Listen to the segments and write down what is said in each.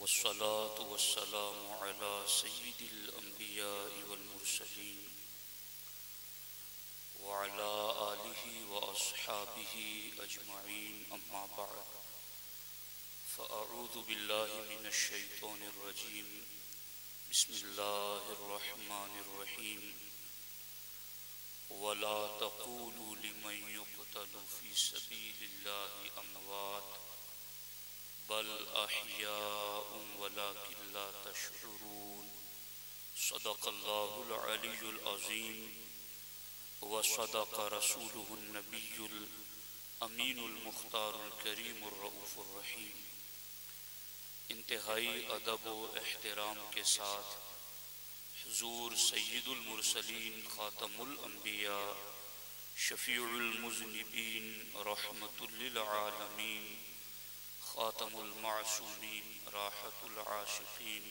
वस्सलातु वस्सलामु अला सय्यिदिल अंबियाइ वल मुरसलीन व अला आलिहि व अस्हाबिहि अजमईन अम्मा बअद फ़अऊज़ु बिल्लाहि मिनश शैतानिर रजीम बिस्मिल्लाहिर रहमानिर रहीम वला तक़ूलू लिमन युक़तलु फ़ी सबीलिल्लाहि अमवात बल अहयाउन वलाकिन ला तशऊरून सदक़ल्लाहुल अलीयुल अज़ीम व सदक़ रसूलुहुन नबियुल अमीनुल मुख्तारुल करीमुर रऊफ़ुर रहीम। इंतहाई अदब व एहतराम के साथ हुज़ूर सय्यिदुल मुरसलीन ख़ातमुल अंबिया शफ़ीउल मुज़निबीन रहमतुल लिल आलमीन ख़ातमुल मासूमीन राहतुल आशिक़ीन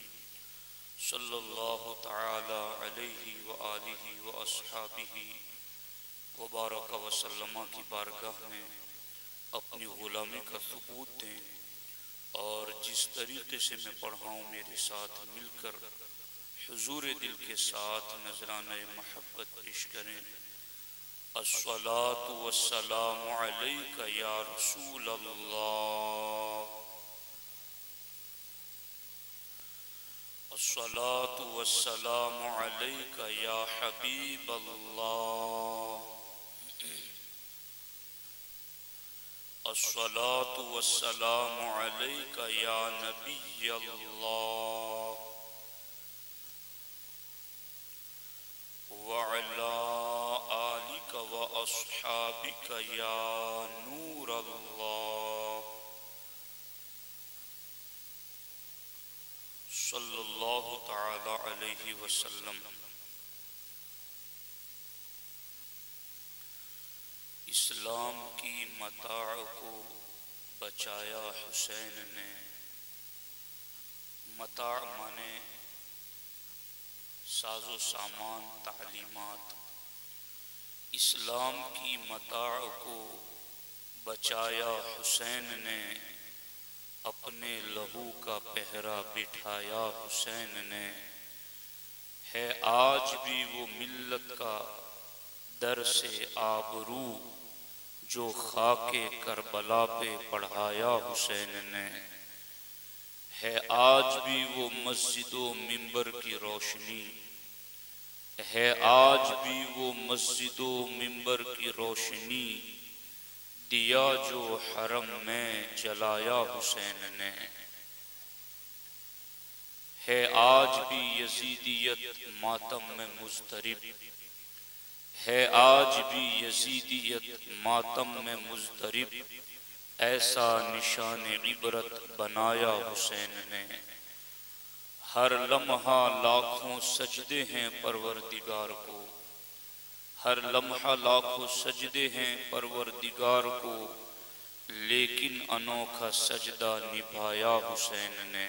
सल्लल्लाहु तआला अलैहि व आलिहि व अस्हाबिहि व बारक व सल्लमा की बारगाह में अपनी ग़ुलामी का सबूत दें और जिस तरीक़े से मैं पढ़ा हूँ मेरे साथ मिलकर हुज़ूर दिल के साथ नजराने महब्बत पेश करें। अस्सलातु वस्सलामु अलैका या रसूल अल्लाह, अस्सलातु वस्सलामु अलैका या हबीब अल्लाह, अस्सलातु वस्सलामु अलैका या नबी अल्लाह व अला आलिका व अस्हाबिका या नूर अल्लाह सल्लल्लाहु तआला अलैहि वसल्लम। इस्लाम की मताअ को बचाया हुसैन ने। मताअ माने साजो सामान, तालीमात। इस्लाम की मताअ को बचाया हुसैन ने, अपने लहू का पहरा बिठाया हुसैन ने। है आज भी वो मिल्लत का दर से आबरू, जो खाके करबला पे पढ़ाया हुसैन ने। है आज भी वो मस्जिदों मिंबर की रोशनी, है आज भी वो मस्जिदों मिंबर की रोशनी, दिया जो हरम में जलाया हुसैन ने। है आज भी यजीदियत मातम में मुज़तरिब, है आज भी यजीदियत मातम में मुज़तरिब, ऐसा निशान इबरत बनाया हुसैन ने। हर लम्हा लाखों सजदे हैं परवरदिगार को, हर लम्हा लाखों सजदे हैं परवरदिगार को, लेकिन अनोखा सजदा निभाया हुसैन ने।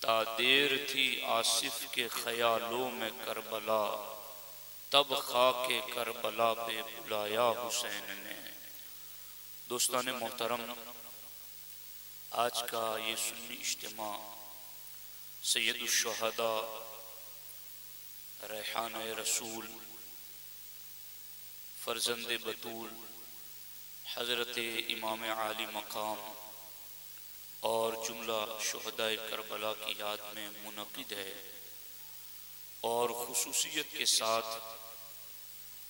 ता देर थी आसिफ के ख्यालों में करबला, तब खाके करबला पे बुलाया हुसैन ने। दोस्तान मोहतरम, आज का ये सुन्नी इज्तिमा सैयदुश शुहदा रेहान रसूल फर्जंद बतूल हज़रत इमाम आली मकाम और जुमला शुहदाए करबला की याद में मुनक़िद है। और खुसूसियत के साथ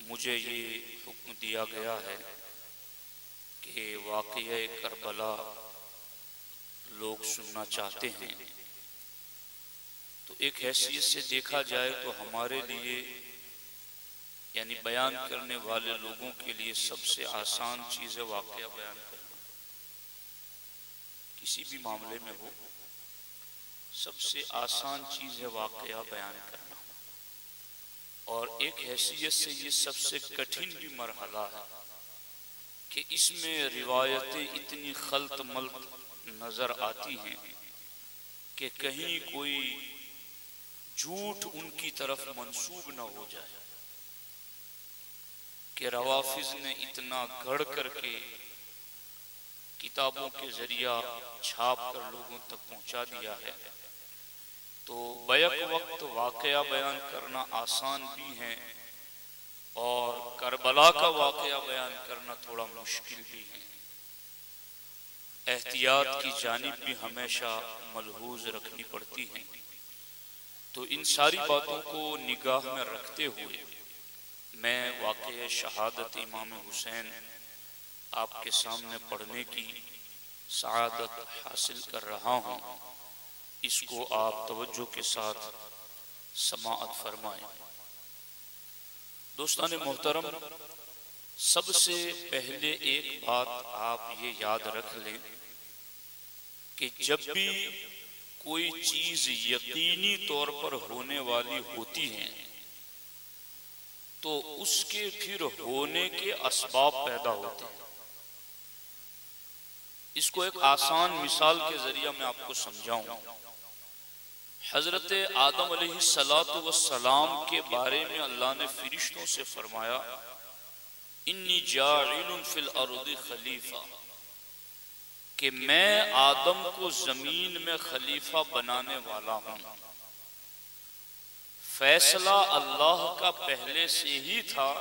मुझे ये हुक्म दिया गया है कि वाक़या करबला लोग सुनना चाहते हैं। तो एक हैसियत से देखा जाए तो हमारे लिए यानी बयान करने वाले लोगों के लिए सबसे आसान चीज़ है वाक़या बयान करना। किसी भी मामले में हो, सबसे आसान चीज़ है वाक़या बयान करना। और एक हैसियत से ये सबसे कठिन भी मरहला है कि इसमें रिवायतें इतनी खल्त मल्त नज़र आती हैं कि कहीं कोई झूठ उनकी तरफ मंसूब न हो जाए कि रवाफिज ने इतना गढ़ करके किताबों के जरिया छाप कर लोगों तक पहुंचा दिया है। तो बैक वक्त वाकया बयान करना आसान भी है और करबला का वाकया बयान करना थोड़ा मुश्किल भी है। एहतियात की जानिब भी हमेशा मलहूज रखनी पड़ती है। तो इन सारी बातों को निगाह में रखते हुए मैं वाक़या शहादत इमाम हुसैन आपके सामने पढ़ने की सआदत हासिल कर रहा हूँ। इसको आप तवज्जो के साथ समाअत फरमाएं। दोस्तान मोहतरम, सबसे पहले एक बात आप ये याद रख लें कि जब भी कोई चीज यकीनी तौर पर होने वाली होती है तो उसके फिर होने के असबाब पैदा होते हैं। इसको एक आसान मिसाल के जरिए मैं आपको समझाऊं। हजरत आदम अलैहिस्सलातु वस्सलाम के बारे में अल्लाह ने फरिश्तों से फरमाया, इन्नी जाइलुन फिल अर्दि खलीफा, कि मैं आदम को जमीन में खलीफा बनाने वाला हूं। फैसला अल्लाह का पहले से ही था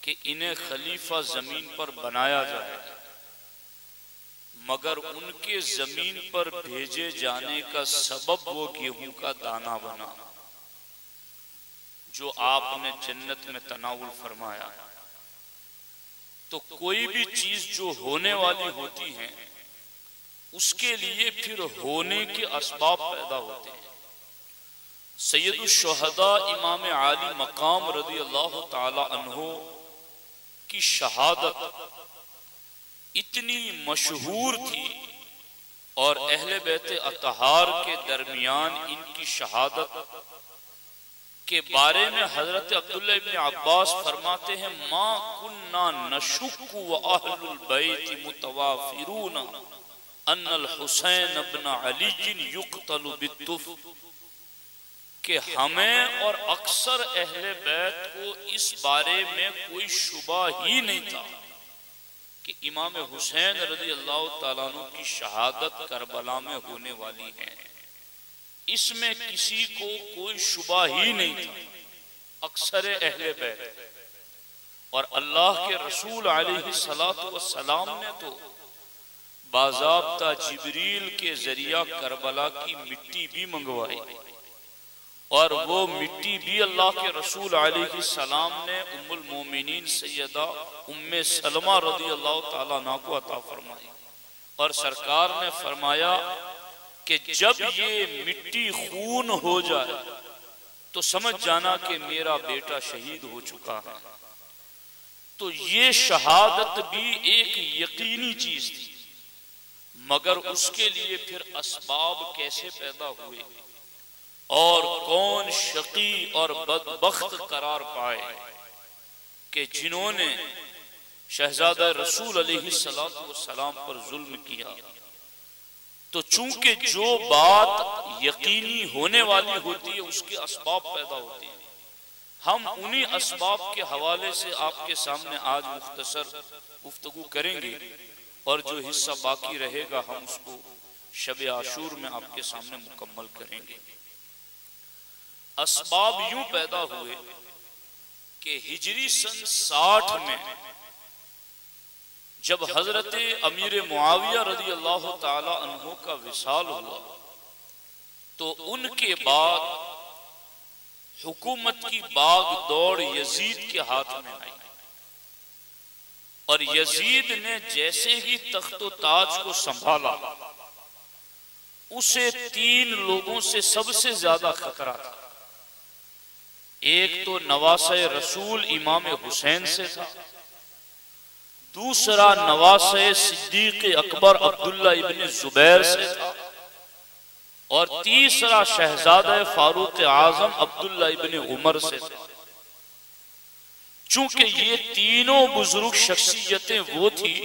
कि इन्हें खलीफा जमीन पर बनाया जाए, मगर उनके जमीन पर भेजे जाने का सबब वो गेहूं का दाना बना जो आपने जन्नत में तनावुल फरमाया। तो कोई भी चीज जो होने वाली होती है उसके लिए फिर होने के असबाब पैदा होते हैं। सैयदुल शुहदा इमाम आली मकाम रज़ी अल्लाह ताला अन्हो की शहादत इतनी मशहूर थी और अहले बैत अतहार के दरमियान इनकी शहादत के बारे में हजरत अब्दुल्लाह इब्न अब्बास फरमाते हैं, मा कुन्ना नशुक्कु व अहलुल बैत मुतवाफिरून अन्नल हुसैन इब्न अली युक्तलु बित्तुफ, कि हमें और अक्सर अहले बैत को इस बारे में कोई शुबा ही नहीं था कि इमाम हुसैन रज़ी अल्लाह ताला अन्हु की शहादत करबला में होने वाली है। इसमें किसी को कोई शुबा ही नहीं था, अक्सर अहले बैत। और अल्लाह के रसूल अलैहिस्सलातु वस्सलाम ने तो बाज़ाब्ता जिब्रील के जरिया करबला की मिट्टी भी मंगवाई और वो मिट्टी भी अल्लाह के रसूल अलैहिस्सलाम ने उम्मुल मोमिनीन सैयदा उम्मे सलमा रज़ी अल्लाह ताला अन्हा को अता फरमाई। और सरकार ने फरमाया कि जब ये मिट्टी खून हो जाए तो समझ जाना कि मेरा बेटा शहीद हो चुका है। तो ये शहादत भी एक यकीनी चीज थी, मगर उसके लिए फिर असबाब कैसे पैदा हुए और कौन शकी और बदबख्त करार पाए कि जिन्होंने शहजादा रसूल अलैहिस्सलातु वस्सलाम पर जुल्म किया। तो चूंकि जो बात यकीनी होने वाली होती है उसके असबाब पैदा होते हैं। हम उन्हीं असबाब के हवाले से आपके सामने आज मुख्तसर गुफ्तगू करेंगे और जो हिस्सा बाकी रहेगा हम उसको शब आशूर में आपके सामने मुकम्मल करेंगे। असबाब यूं पैदा हुए कि हिजरी सन 60 में जब हजरत अमीर मुआविया रज़ी अल्लाह ताला अन्हो का विसाल हुआ तो उनके बाद हुकूमत की बाग दौड़ यजीद के हाथ में आई और यजीद ने जैसे ही तख्तो ताज को संभाला उसे 3 लोगों से सबसे ज्यादा खतरा था। एक तो नवासे रसूल इमाम हुसैन से था, दूसरा नवासे सिद्दीक अकबर अब्दुल्ला इब्न जुबैर से था और तीसरा शहजादा फारूक आजम अब्दुल्ला इब्न उमर से था। चूंकि ये तीनों बुजुर्ग शख्सियतें वो थी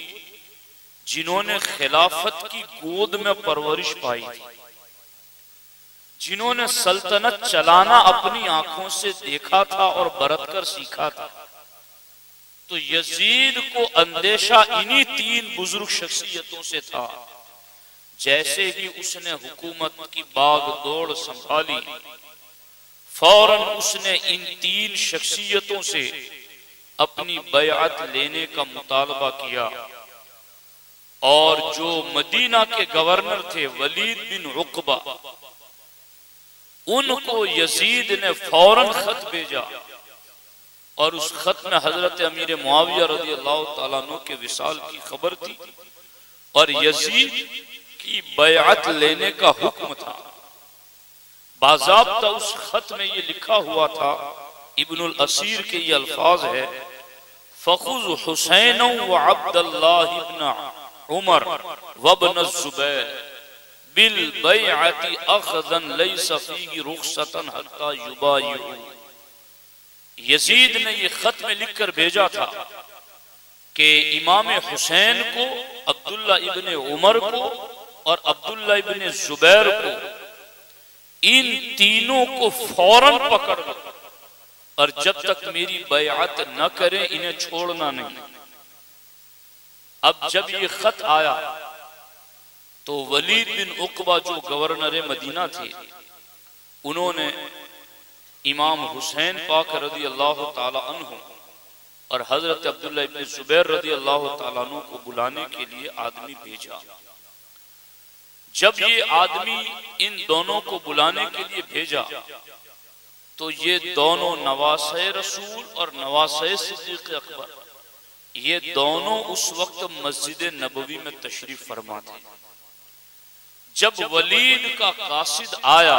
जिन्होंने खिलाफत की गोद में परवरिश पाई थी, जिन्होंने सल्तनत चलाना अपनी आंखों से देखा था और बरत कर सीखा था। तो यजीद को अंदेशा इन्हीं 3 बुजुर्ग शख्सियतों से था। जैसे ही उसने हुकूमत की बाग दौड़ संभाली, फौरन उसने इन 3 शख्सियतों से अपनी बैअत लेने का मुतालबा किया। और जो मदीना के गवर्नर थे वलीद बिन उक़बा, उनको यजीद ने फौरन खत भेजा और उस खत में हजरत अमीर मुआविया रज़ी अल्लाह ताला अन्हु के विसाल की खबर थी और यजीद की बैअत लेने का हुक्म था। बाज़ाब्ता उस खत में ये लिखा हुआ था, इब्नुल असीर के ये अल्फाज है, फ़ख़ुज़ हुसैन व अब्दुल्लाह इब्न उमर व इब्न ज़ुबैर बिल बैअति अख़ज़न लैसा फ़ीही रुख़्सतन हत्ता युबायिउ। यजीद ने ये खत में लिखकर भेजा था कि इमाम हुसैन को, अब्दुल्ला इब्न उमर को और अब्दुल्ला इब्न ज़ुबैर को, इन तीनों को फौरन पकड़ लो और जब तक मेरी बैअत न करें इन्हें छोड़ना नहीं। अब जब ये खत आया तो वलीद बिन उक़बा जो गवर्नर मदीना थे, उन्होंने इमाम हुसैन पाक रज़ी अल्लाह ताला अन्हु और हजरत अब्दुल्ला इब्न ज़ुबैर रज़ी अल्लाह ताला अन्हु को बुलाने के लिए आदमी भेजा। जब ये आदमी इन दोनों को बुलाने के लिए भेजा तो ये दोनों नवासे रसूल और नवासे सिद्दीक़ अकबर, ये दोनों उस वक्त मस्जिद नबवी में तशरीफ फरमा थे। जब वलीद का कासिद आया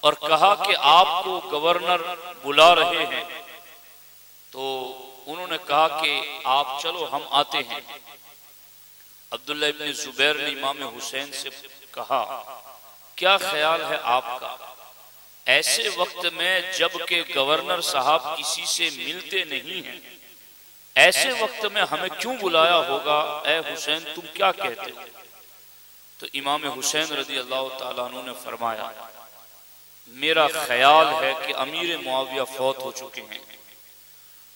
और कहा कि आपको गवर्नर बुला रहे हैं, तो उन्होंने कहा कि आप चलो हम आते हैं। अब्दुल्ला इब्न ज़ुबैर ने इमाम हुसैन से कहा, क्या ख्याल है आपका, ऐसे वक्त में जबकि गवर्नर साहब किसी से मिलते नहीं हैं, ऐसे वक्त में हमें क्यों बुलाया होगा? ए हुसैन, तुम क्या कहते हो? तो इमाम हुसैन रज़ी अल्लाह ताला अन्हु ने फरमाया, मेरा ख्याल है कि अमीर मुआविया फौत हो चुके हैं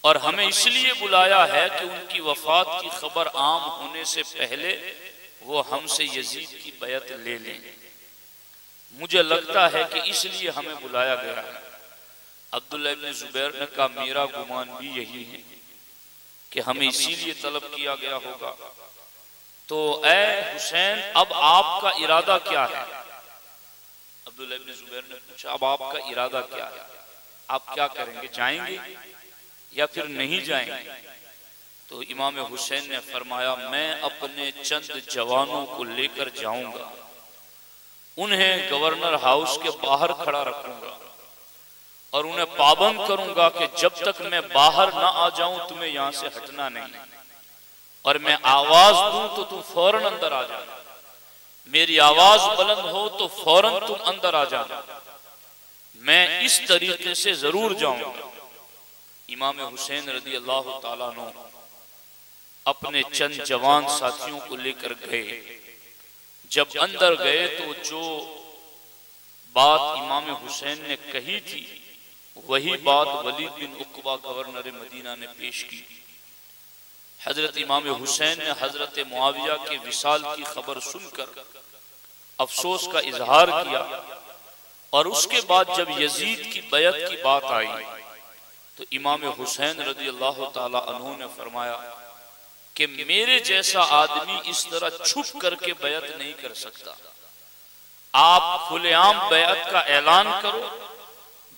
और हमें इसलिए बुलाया है कि उनकी वफात की खबर आम होने से पहले वो हमसे यजीद की बैअत ले लें। मुझे लगता है कि इसलिए हमें बुलाया गया है। अब्दुल्ला इब्न ज़ुबैर ने कहा, मेरा गुमान भी यही है कि हमें इसीलिए तलब किया गया होगा। तो ए हुसैन, अब आपका इरादा क्या है? अब्दुल्ला इब्न ज़ुबैर ने पूछा, अब आपका इरादा क्या है? आप क्या करेंगे, जाएंगे या फिर नहीं जाएंगे? तो इमाम हुसैन ने फरमाया, मैं अपने चंद जवानों को लेकर जाऊंगा, उन्हें गवर्नर हाउस के बाहर खड़ा रखूंगा और उन्हें पाबंद करूंगा कि जब तक मैं बाहर ना आ जाऊं तुम्हें यहां से हटना नहीं, और मैं आवाज दूं तो तुम फौरन अंदर आ जाना, मेरी आवाज बुलंद हो तो फौरन तुम अंदर आ जाना, मैं इस तरीके से जरूर जाऊंगा। इमाम हुसैन रज़ी अल्लाह ताला अन्हु अपने चंद जवान साथियों को लेकर गए। जब अंदर गए तो जो बात इमाम हुसैन ने कही थी वही बात वलीद बिन उक़बा गवर्नर मदीना ने पेश की। हजरत इमाम हुसैन ने हजरत मुआविया के विसाल की खबर सुनकर अफसोस का इजहार किया और उसके बाद जब यजीद की बैअत की बात आई तो इमाम हुसैन रज़ी अल्लाह ताला अन्हु ने फरमाया कि मेरे जैसा आदमी इस तरह छुप करके बैअत नहीं कर सकता, आप खुलेआम बैअत का ऐलान करो,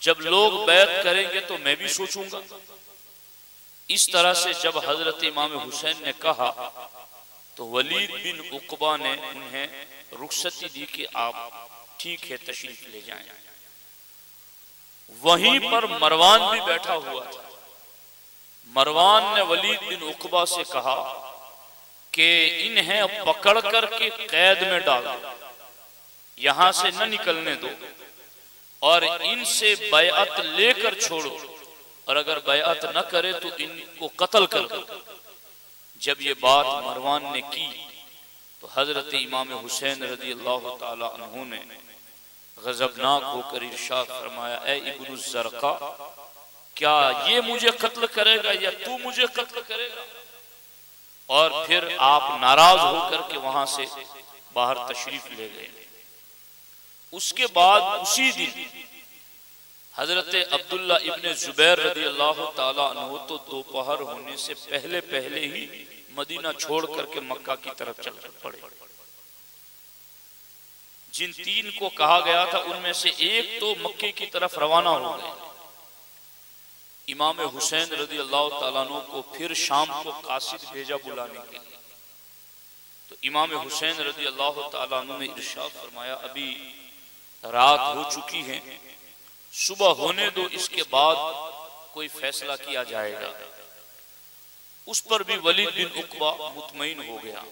जब लोग बैअत करेंगे तो मैं भी सोचूंगा। इस तरह से जब हजरत इमाम हुसैन ने कहा तो वलीद बिन उक़बा ने उन्हें रुखसती दी कि आप ठीक है तशरीफ ले जाएं। वहीं पर मरवान भी बैठा हुआ था। मरवान ने वलीद बिन उक़बा से कहा कि इन्हें पकड़ करके कैद में डाल दो, यहां से न निकलने दो और इनसे बैअत लेकर छोड़ो, और अगर बैअत न करे तो इनको कत्ल कर दो। जब ये बात मरवान ने की तो हजरत इमाम हुसैन रज़ी अल्लाह ताला अन्हु ने गजबनाक होकर इरशाद फरमाया, ए इब्नु ज़रक़ा, क्या ये मुझे कत्ल करेगा या तू मुझे कत्ल करेगा? और फिर आप नाराज होकर के वहां से बाहर तशरीफ ले गए। उसके बाद उसी दिन हजरत अब्दुल्ला इब्ने जुबैर रदी अल्लाह ताला अन्हु तो दोपहर होने से पहले पहले ही मदीना छोड़ करके मक्का की तरफ चल पड़े। जिन तीन को कहा गया था उनमें से एक तो मक्के की तरफ रवाना हो गए। इमाम हुसैन रदी अल्लाह ताला अन्हु को फिर शाम को कासिद भेजा बुलाने के लिए। तो इमाम हुसैन रदी अल्लाह ताला अन्हु ने इरशाद फरमाया, अभी रात हो चुकी है, सुबह होने दो, इसके बाद कोई फैसला किया जाएगा। उस पर भी वलीद बिन उकबा मुतमईन हो गया।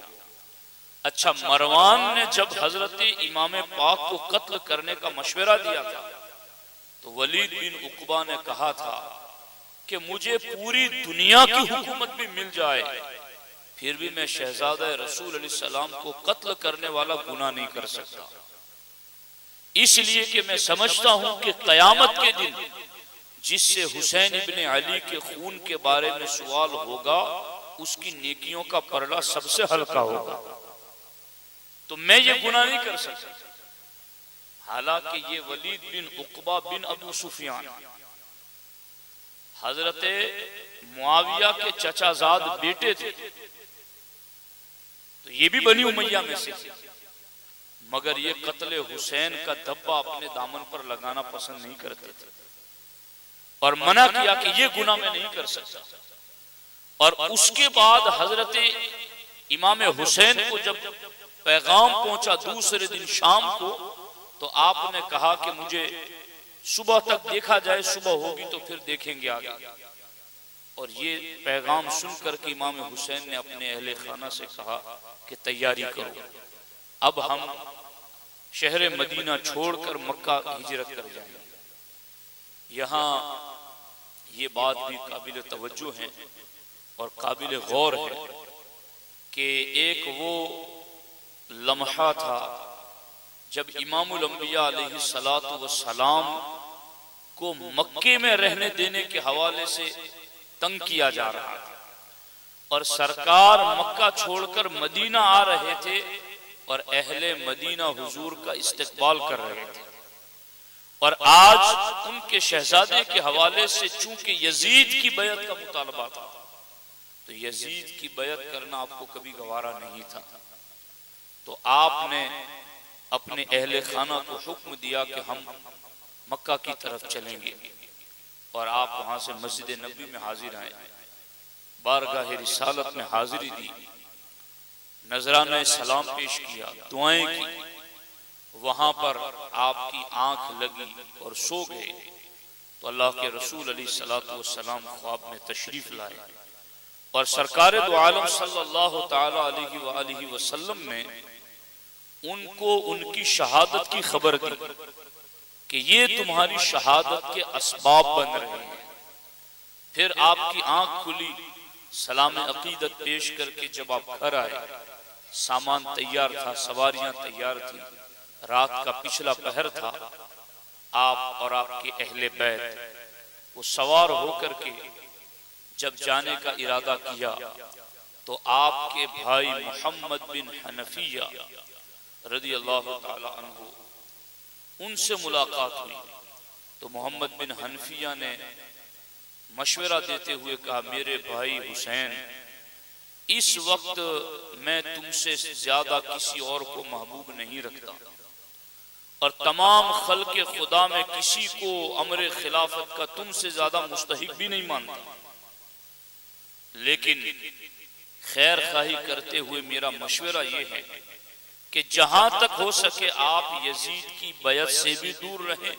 अच्छा, मरवान ने जब हजरत इमाम पाक को कत्ल करने का मशवरा दिया था तो वलीद बिन उकबा ने कहा था कि मुझे पूरी दुनिया की हुकूमत भी मिल जाए फिर भी मैं शहजादा रसूल अलैहि सलाम को कत्ल करने वाला गुनाह नहीं कर सकता, इसलिए कि मैं समझता हूं कि कयामत के दिन जिससे हुसैन इब्ने अली के खून के बारे में सवाल होगा उसकी नेकियों का परला सबसे हल्का होगा, तो मैं ये गुनाह नहीं कर सकता। हालांकि ये वलीद बिन उकबा बिन अबू सुफियान हजरत मुआविया के चचाजाद बेटे थे, तो ये भी बनी उमैया में से, मगर ये कत्ले हुसैन का धब्बा अपने दामन पर लगाना पसंद नहीं करते थे और मना किया कि ये गुनाह मैं नहीं कर सकता। और उसके बाद हजरत इमाम हुसैन को जब पैगाम पहुंचा दूसरे दिन शाम को, तो आपने कहा कि मुझे सुबह तक देखा जाए, सुबह होगी तो फिर देखेंगे आगे। और ये पैगाम सुनकर के इमाम हुसैन ने अपने अहले खाना से कहा कि तैयारी करो, अब हम शहर मदीना छोड़कर मक्का हिजरत कर जाएंगे। यहाँ ये बात भी काबिल तवज्जो है और काबिल गौर है कि एक वो लम्हा था जब इमामुल अंबिया अलैहि सलातु व सलाम को मक्के में रहने देने के हवाले से तंग किया जा रहा था और सरकार मक्का छोड़कर मदीना आ रहे थे और अहले मदीना हुजूर का इस्तकबाल कर रहे थे। और आज उनके शहजादे के हवाले से चूंकि यजीद की बैत का मुतालबा था, तो यजीद की बैत करना आपको कभी गवारा नहीं था, तो आपने अपने अहले खाना को हुक्म दिया कि हम मक्का की तरफ चलेंगे। और आप वहां से मस्जिद नबी में हाजिर आए, बारगाह रिसालत में हाजिरी दी, नजराना सलाम पेश किया, दुआएं की, वहां पर आपकी आंख लगी और सो गए। तो अल्लाह के रसूल अलैहि सलातु वस्सलाम ख्वाब में तशरीफ लाए और सरकार दो आलम सल्लल्लाहु ताला अलैहि वसल्लम ने उनको उनकी शहादत की खबर दी कि ये तुम्हारी शहादत के असबाब बन रहे हैं। फिर आपकी आंख खुली, सलाम अकीदत पेश करके जब आप घर आए, सामान तैयार था, सवारियां तैयार थी, रात का पिछला पहर था, आप और आपके अहले बैत वो सवार होकर के जब जाने का इरादा किया तो आपके भाई मोहम्मद बिन हनफिया रदी अल्लाह ताला अन्हु उनसे मुलाकात हुई। तो मोहम्मद बिन हनफिया ने मशवरा देते हुए कहा, मेरे भाई हुसैन, इस वक्त मैं तुमसे ज्यादा किसी और को महबूब नहीं रखता और तमाम खल्के खुदा में किसी को अमरे खिलाफत का तुमसे ज्यादा मुस्तहिक भी नहीं मानता, लेकिन खैर खाही करते हुए मेरा मशवरा यह है कि जहां तक हो सके आप यजीद की बैत से भी दूर रहें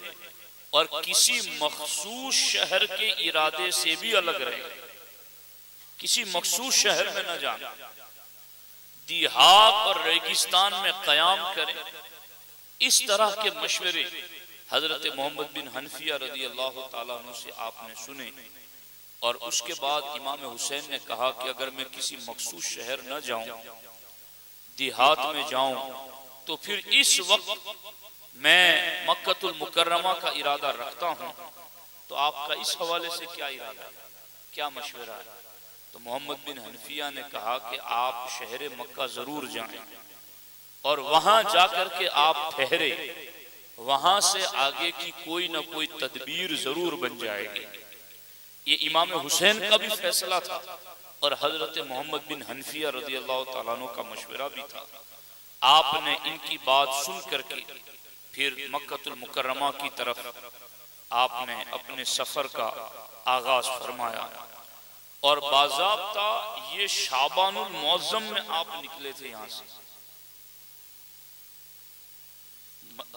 और किसी मखसूस शहर के इरादे से भी अलग रहें, किसी मखसूस शहर में न जाना, देहात और रेगिस्तान में कयाम करें। इस तरह के मशवरे हजरत मोहम्मद बिन हनफिया रदी अल्लाह ताला अन्हु से आपने सुने। और उसके बाद इमाम हुसैन ने कहा कि अगर मैं किसी मखसूस शहर न जाऊं, देहात में जाऊं, तो फिर इस वक्त मैं मक्कतुल मुकर्रमा का इरादा रखता हूं तो आपका इस हवाले से क्या इरादा है, क्या मशवरा है? तो मोहम्मद बिन हनफिया ने कहा कि आप शहर मक्का जरूर जाएं और वहां जाकर के आप ठहरे, वहां से आगे की कोई ना कोई तदबीर जरूर बन जाएगी। ये इमाम हुसैन का भी फैसला था और हजरत मोहम्मद बिन हनफिया रज़ियल्लाहु ताला अन्हु का मशवरा भी था। आपने इनकी बात सुन करके फिर मक्कतुल मुकर्रमा की तरफ आपने अपने सफर का आगाज फरमाया और बाज़ाब्ता ये शाबानुल मुअज़्ज़म में आप निकले थे। यहां से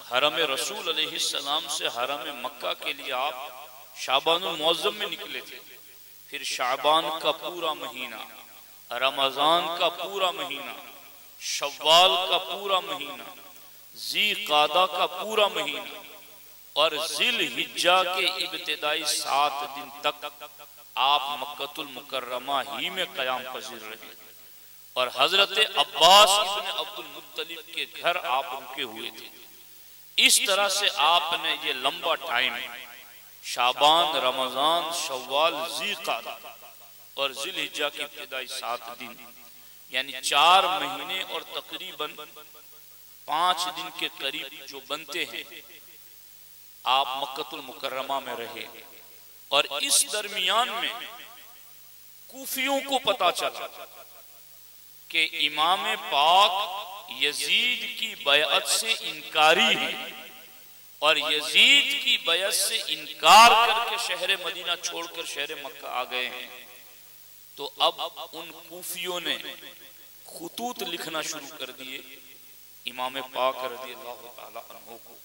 हरम रसूल अलैहिस्सलाम से हरम मक्का के लिए आप शाबानुल मुअज़्ज़म में निकले थे। फिर शाबान का पूरा महीना, रमजान का पूरा महीना, शव्वाल का पूरा महीना, ज़ी क़ादा का पूरा महीना और ज़िल हिज्जा के इब्तिदाई 7 दिन तक आप मक्कतुल मुकर्रमा ही में क़याम पज़ीर रहे और हजरत अब्बास इब्न अब्दुल मुत्तलिब के घर आप रुके हुए थे। इस तरह से आपने ये लंबा टाइम शाबान, रमजान, शव्वाल, ज़ी क़ादा और ज़िल हिज्जा की इब्तिदाई 7 दिन यानी 4 महीने और तकरीबन 5 दिन के करीब जो बनते हैं आप मक्कतुल मुकर्रमा में रहे। और इस दरमियान में कूफियों को पता चला कि इमाम पाक यजीद की बैअत से इनकारी है और यजीद की बैअत से इनकार करके शहर मदीना छोड़कर शहर मक्का आ गए हैं। तो अब उन कूफियों ने खुतूत लिखना शुरू कर दिए इमाम पाक रज़ियल्लाहु ताला अन्हु को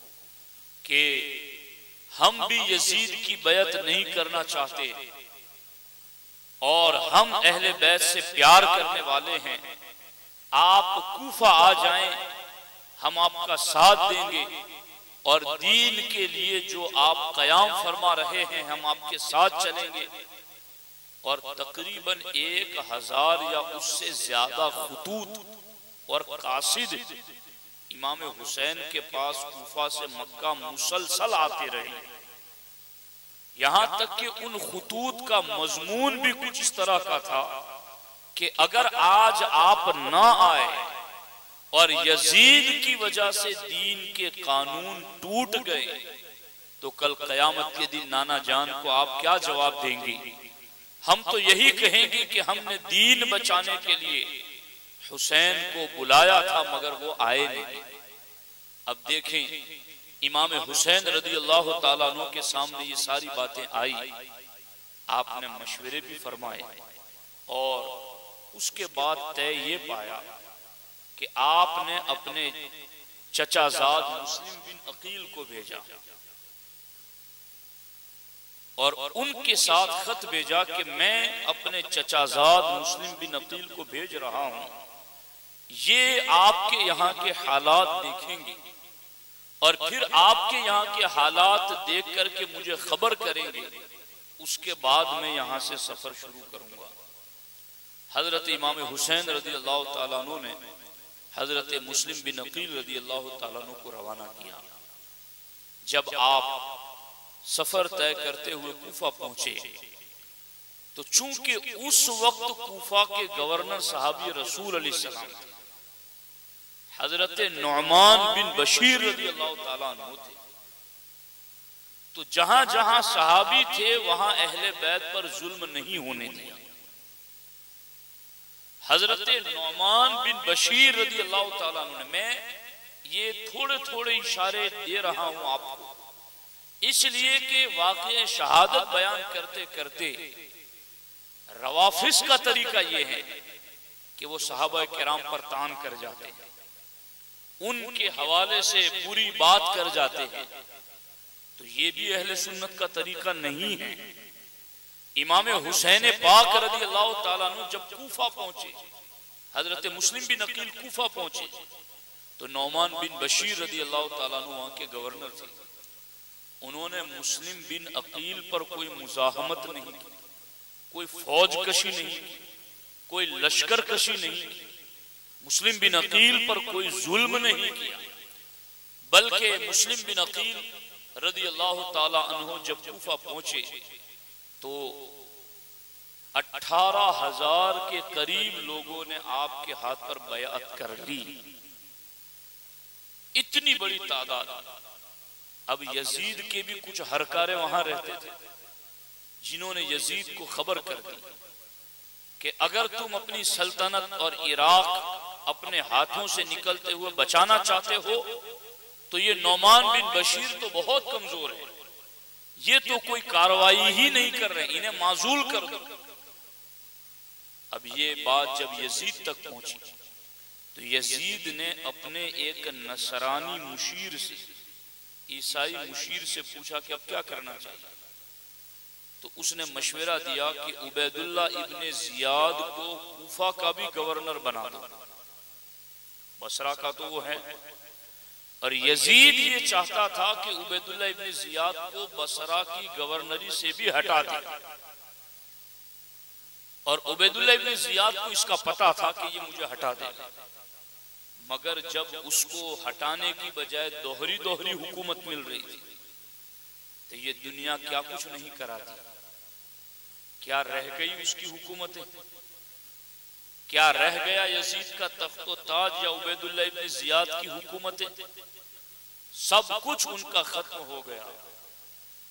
कि हम भी यजीद की बैअत नहीं करना चाहते और हम अहले बैत से प्यार करने वाले हैं। आप कूफा आ जाएं, हम आपका साथ देंगे और दीन के लिए जो आप कयाम फरमा रहे हैं हम आपके साथ चलेंगे। और तकरीबन 1000 या उससे ज्यादा खुतूत और कासिद इमाम हुसैन के पास कूफा से मक्का मुसलसल आते रहे। यहां तक कि उन खुतूत का मजमून भी कुछ इस तरह का था कि अगर आज आप ना आए और यजीद की वजह से दीन के कानून टूट गए तो कल कयामत के दिन नाना जान को आप क्या जवाब देंगे? हम तो यही कहेंगे कि हमने दीन बचाने के लिए हुसैन को बुलाया था मगर वो आए नहीं। अब देखें इमाम हुसैन रज़ियल्लाहु ताला अन्हु के सामने ये सारी बातें आई, आपने मशवरे भी फरमाए और उसके बाद तय ये पाया कि आपने अपने चचाजाद मुस्लिम बिन अकील को भेजा और उनके साथ खत भेजा कि मैं अपने चचाजाद मुस्लिम बिन अकील को भेज रहा हूं, ये आपके यहाँ के हालात देखेंगे और फिर आपके यहाँ के हालात देख करके मुझे खबर करेंगे, उसके बाद मैं यहाँ से सफर शुरू करूंगा। हजरत इमाम हुसैन रज़ियल्लाहु ताला अन्हु ने हजरत मुस्लिम बिन अकील रज़ियल्लाहु ताला अन्हु को रवाना किया। जब आप सफर तय करते हुए कूफा पहुंचे तो चूंकि उस वक्त कूफा के गवर्नर साहबी रसूल अलैहिस्सलाम हजरत नुअमान बिन बशीर रज़ियल्लाहु ताला अन्हु थे, तो जहां जहां सहाबी थे वहां अहले बैत पर जुल्म नहीं होने दिया। हजरत नुअमान बिन बशीर रज़ियल्लाहु ताला अन्हु ने, मैं ये थोड़े थोड़े इशारे दे रहा हूं आपको इसलिए कि वाक़या शहादत बयान करते करते रवाफिस का तरीका यह है कि वो सहाबा किराम पर तान कर जाते हैं, उनके हवाले से बुरी बात कर जाते हैं। तो ये भी अहले सुन्नत का तरीका नहीं है। इमाम हुसैन पाक रज़ियल्लाहु ताला अन्हु जब कूफा पहुंचे, हजरत मुस्लिम बिन अकील कूफा पहुंचे, तो नुअमान बिन बशीर रज़ियल्लाहु ताला अन्हु वहां के गवर्नर थे। उन्होंने मुस्लिम बिन अकील पर कोई मुजाहमत नहीं की, कोई फौज कशी नहीं की, कोई लश्कर कशी नहीं की, मुस्लिम बिन अकील पर कोई जुल्म नहीं किया, बल्कि मुस्लिम बिन अकील रदियल्लाहु ताला अन्हु जब कूफा पहुंचे तो 18,000 के करीब लोगों ने आपके हाथ पर बैअत कर ली। इतनी बड़ी तादाद। अब यजीद के भी कुछ हरकारे वहां रहते थे जिन्होंने यजीद को खबर कर दी कि अगर तुम अपनी सल्तनत और इराक अपने हाथों से निकलते हुए बचाना चाहते हो तो ये नौमान बिन बशीर तो बहुत कमजोर है, ये तो कोई कार्रवाई ही नहीं कर रहे, इन्हें माजूल कर दो। अब ये बात जब यजीद तक पहुंची तो यजीद ने अपने एक नसरानी मुशीर से, ईसाई मुशीर से पूछा कि अब क्या करना चाहिए। तो उसने मशवरा दिया कि उबैदुल्लाह इब्ने जियाद को कूफा का भी गवर्नर बना दो, बसरा का तो वो है, और यजीद ये चाहता था कि उबैदुल्लाह इब्ने जियाद को बसरा की गवर्नरी से भी हटा दे। और उबैदुल्लाह इब्ने जियाद को इसका पता था कि ये मुझे हटा देगा, मगर जब उसको हटाने की बजाय दोहरी दोहरी हुकूमत मिल रही थी तो ये दुनिया क्या कुछ नहीं कराती। क्या रह गई उसकी हुकूमतें, क्या रह गया यजीद का तख्तो ताज या उबैदुल्लाह इब्ने जियाद की हुकूमतें, सब कुछ उनका खत्म हो गया।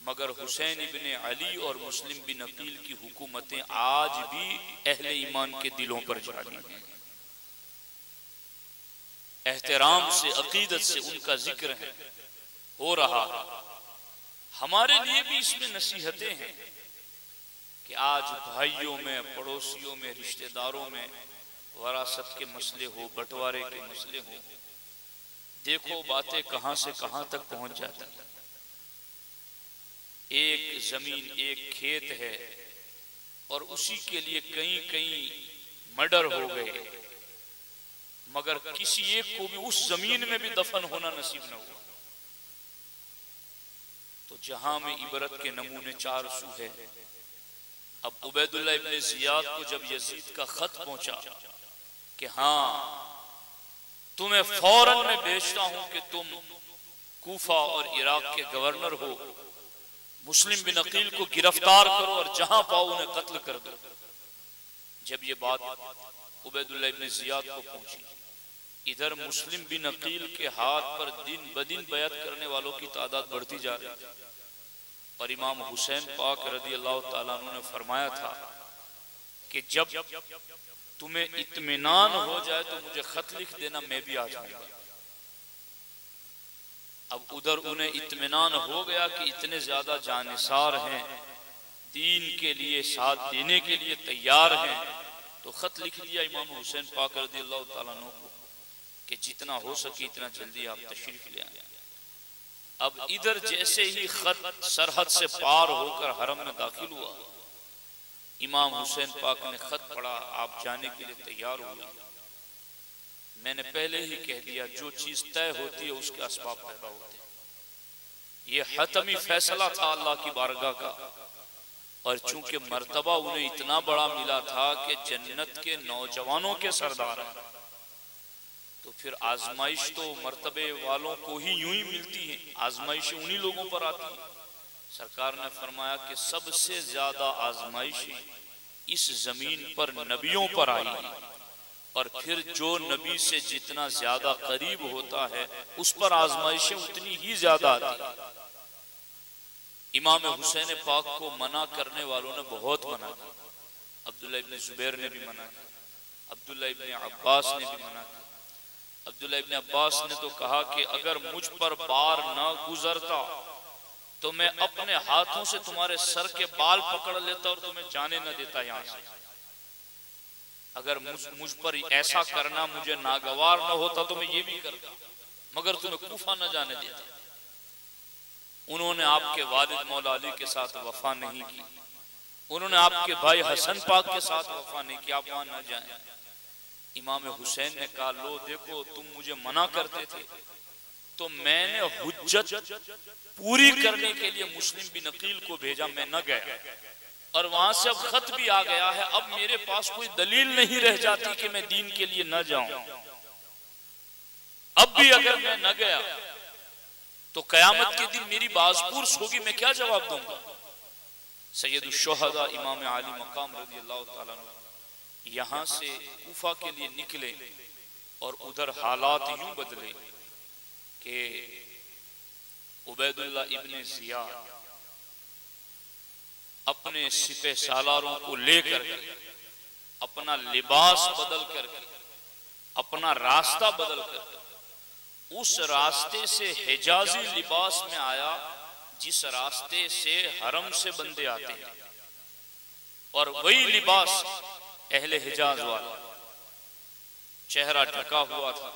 मगर हुसैन इब्ने अली और मुस्लिम बिन अकील की हुकूमतें आज भी अहले ईमान के दिलों पर जारी हैं। एहतराम से, अकीदत से उनका जिक्र है, हो रहा है। हमारे लिए भी इसमें नसीहतें हैं कि आज भाइयों में, पड़ोसियों में, रिश्तेदारों में वरासत के मसले हो, बंटवारे के मसले हो, देखो बातें कहां से कहां तक पहुंच जाती हैं। एक जमीन, एक खेत है और उसी के लिए कहीं कहीं मर्डर हो गए, मगर किसी एक को भी उस जमीन में भी दफन होना नसीब न हुआ। तो जहां में इबरत के नमूने 400 है। अब उबैदुल्लाह इब्ने जियाद को जब यजीद का खत पहुंचा कि हाँ तुम्हें फौरन मैं भेजता हूं कि तुम कूफा और इराक के गवर्नर हो, मुस्लिम बिन अकील को गिरफ्तार करो और जहां पाओ उन्हें कत्ल कर दो। जब ये बात उबैदुल्लाह इब्ने जियाद को पहुंची, इधर मुस्लिम बिन अकील के हाथ पर दिन बदिन बैअत करने वालों की तादाद बढ़ती जा रही थी। और इमाम हुसैन पाक रदियल्लाहु ताला अन्हु ने फरमाया था कि जब तुम्हें इत्मीनान हो जाए तो मुझे खत लिख देना, मैं भी आ जाऊंगा। अब उधर उन्हें इत्मीनान हो गया कि इतने ज्यादा जानिसार हैं, दीन के लिए साथ देने के लिए तैयार हैं, तो खत लिख दिया इमाम हुसैन पाक रदियल्लाहु ताला अन्हु को कि जितना हो सके इतना जल्दी आप तशरीफ ले आए। अब इधर जैसे ही खत सरहद से पार होकर हरम में दाखिल हुआ, इमाम हुसैन पाक ने खत पढ़ा, आप जाने के लिए तैयार हुए। मैंने पहले ही कह दिया जो चीज तय होती है उसके असबाब पैदा होते हैं। ये हतमी फैसला था अल्लाह की बारगाह का, और चूंकि मर्तबा उन्हें इतना बड़ा मिला था कि जन्नत के नौजवानों के सरदार हैं, तो फिर आजमाइश तो मर्तबे वालों को ही यूं ही मिलती है, आजमाइशें उन्हीं लोगों पर आती है। सरकार ने फरमाया कि सबसे ज्यादा आजमाइश इस जमीन पर नबियों पर आई है, और फिर जो नबी से जितना ज्यादा करीब होता है उस पर आजमाइशें उतनी ही ज्यादा आती है। इमाम हुसैन पाक को मना करने वालों ने बहुत मना किया। अब्दुल्लाह इब्ने जुबैर ने भी मना किया, अब्दुल्लाह इब्ने अब्बास ने भी मना किया। अब्दुल्लाह इब्ने अब्बास ने तो कहा कि अगर मुझ पर बार ना गुजरता तो मैं अपने हाथों से तुम्हारे सर के बाल पकड़ लेता और तुम्हें जाने न देता यहां से। अगर मुझ पर ऐसा करना मुझे नागवार न होता तो मैं ये भी करता, मगर तुम्हें कूफा न जाने देता। उन्होंने आपके वालिद मौला अली के साथ वफा नहीं की, उन्होंने आपके भाई हसन पाक के साथ वफा नहीं की, आप वहां न जाएं। इमाम हुसैन ने कहा लो देखो तुम मुझे मना करते थे तो मैंने हुज्जत पूरी करने के लिए मुस्लिम बिन अकील को भेजा, मैं न गया, और वहां से अब खत भी आ गया है। अब मेरे पास कोई दलील नहीं रह जाती कि मैं दीन के लिए न जाऊं। अब भी अगर मैं न गया तो कयामत के दिन मेरी बाज़पुर्स होगी, मैं क्या जवाब दूंगा? सैयदुश शुहदा इमाम आली मकाम रज़ी अल्लाह ताला अन्हु यहां से कूफा के लिए निकले और उधर हालात यूं बदले कि उबैदुल्लाह इब्ने ज़ियाद अपने सिपह सालारों को लेकर अपना लिबास बदल करके, अपना रास्ता बदल कर उस रास्ते से हिजाजी लिबास में आया जिस रास्ते से हरम से बंदे आते हैं, और वही लिबास अहले हिजाज वाला, चेहरा ढका हुआ था।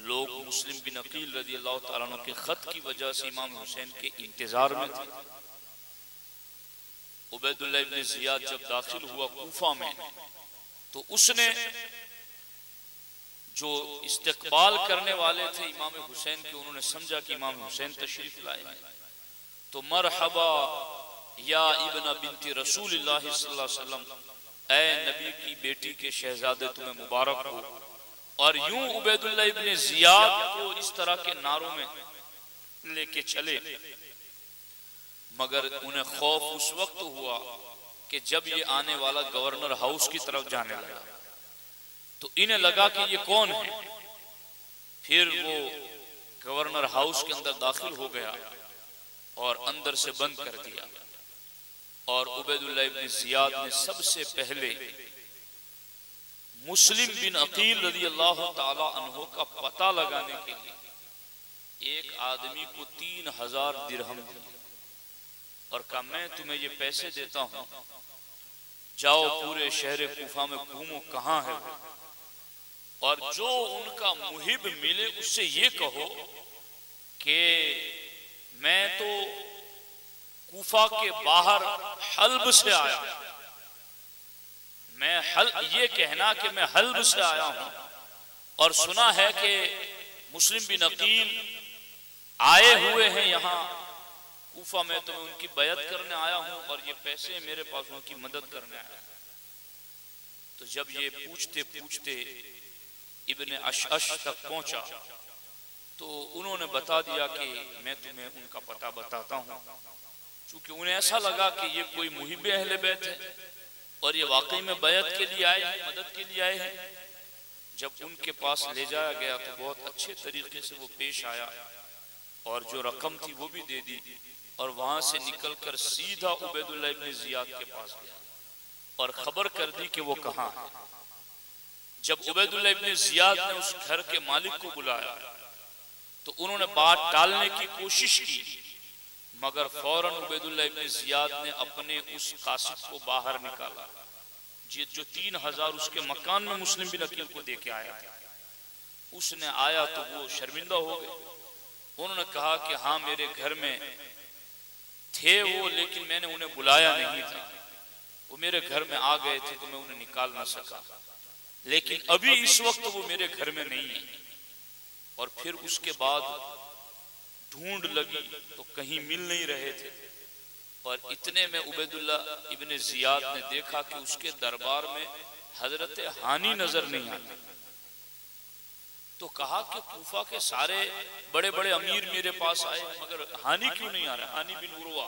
लोग मुस्लिम बिन अकील रज़ी अल्लाह ताला अन्हु के खत की वजह से इमाम हुसैन के इंतजार में थे। उबैदुल्लाह इब्ने ज़ियाद जब दाखिल हुआ कूफा में, तो उसने जो इस्तकबाल करने वाले थे इमाम हुसैन के, उन्होंने समझा कि इमाम हुसैन तशरीफ लाए हैं, तो मरहबा या इब्न बिनती रसूलिल्लाह सल्लल्लाहु अलैहि वसल्लम, ऐ नबी की बेटी के शहजादे तुम्हें मुबारक हो। और यूं उबैदुल्लाह इब्ने ज़ियाद को इस तरह के नारों में लेके चले, मगर उन्हें खौफ उस वक्त हुआ कि जब ये आने वाला गवर्नर हाउस की तरफ जाने लगा तो इन्हें लगा कि ये कौन है। फिर वो गवर्नर हाउस के अंदर दाखिल हो गया और अंदर से बंद कर दिया, और उबैदुल्लाह इब्ने ज़ियाद ने सबसे पहले मुस्लिम बिन अकील रज़ी अल्लाह ताला अन्हु का पता लगाने के लिए एक आदमी को 3000 दिरहम दिए और कहा, मैं तुम्हें ये पैसे देता हूं, जाओ पूरे शहर कूफा में घूमो कहां है वो, और जो उनका मुहिब मिले उससे ये कहो कि मैं तो कूफा के बाहर हल्ब से आया, ये कहना कि मैं हल्ब से आया हूं और सुना है कि मुस्लिम बिन अकील आए हुए हैं यहाँ कूफा में, तो मैं उनकी बैत करने आया हूं और ये पैसे मेरे पास उनकी मदद करने आया। तो जब ये पूछते पूछते इब्ने अशअश तक पहुंचा तो उन्होंने बता दिया कि मैं तुम्हें उनका पता बताता हूं, क्योंकि उन्हें ऐसा लगा कि ये कोई मुहिब अहले बैत है और ये वाकई में बैत के लिए आए हैं, मदद के लिए आए हैं। जब उनके पास ले जाया गया तो बहुत अच्छे तरीके से वो पेश आया और जो रकम थी वो भी दे दी, और वहां से निकलकर सीधा उबैदुल्लाह इब्ने ज़ियाद के पास गया और खबर कर दी कि वो कहां है। जब उबैदुल्लाह इब्ने ज़ियाद ने उस घर के मालिक को बुलाया तो उन्होंने बात टालने की कोशिश की, मगर फौरन उबैदुल्लाह इब्ने ज़ियाद ने अपने उस कासिद को बाहर निकाला जो 3000 उसके मकान में मुस्लिम बिन अकील को दे के आया था। उसने आया तो वो शर्मिंदा हो गए। उन्होंने कहा कि हाँ मेरे घर में थे वो, लेकिन मैंने उन्हें बुलाया नहीं था, वो मेरे घर में आ गए थे तो मैं उन्हें निकाल ना सका, लेकिन अभी इस वक्त वो मेरे घर में नहीं है। और फिर उसके बाद ढूंढ लगी तो कहीं मिल नहीं रहे थे, और इतने में उबैदुल्लाह इब्ने ज़ियाद ने देखा कि उसके दरबार में हजरत हानी नजर नहीं आते। तो कहा कि कूफा के सारे बड़े बड़े अमीर मेरे पास आए मगर हानी क्यों नहीं आ रहा? हानी बिन उरवा